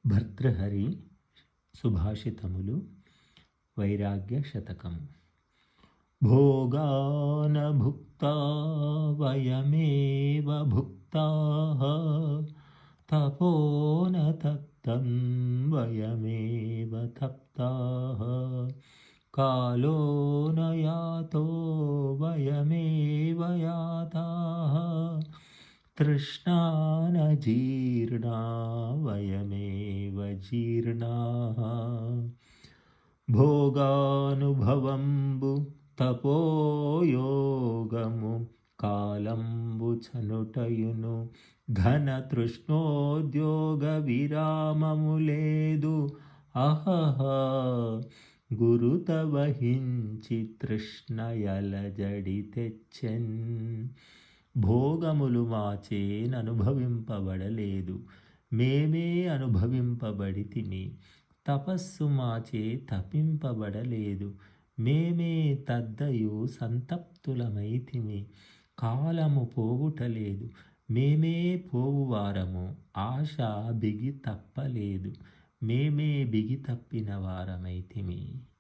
భర్తృహరి సుభాషితములు వైరాగ్య శతకము. భోగాన భుక్తా వయమేవ భుక్తాః తపోన తప్తం వయమేవ తప్తాః కాలో న యాతో వయమేవ యాతాః తృష్ణా న జీర్ణా వయమేవ జీర్ణాః భోగానుభవంబు తపోయోగము కాలంబు చనుటయును ఘన తృష్ణోద్యోగ విరామము లేదు అహహ గురుత వహించి తృష్ణయలజడి తెచ్చెన్. భోగములు మాచేననుభవింపబడలేదు, మేమే అనుభవింపబడితిమి. తపస్సు మాచే తపింపబడలేదు, మేమే తద్దయు సంతప్తులమైతిమి. కాలము పోవుటలేదు, మేమే పోవువారము. ఆశ బిగి తప్పలేదు, మేమే బిగి తప్పిన వారమైతిమి.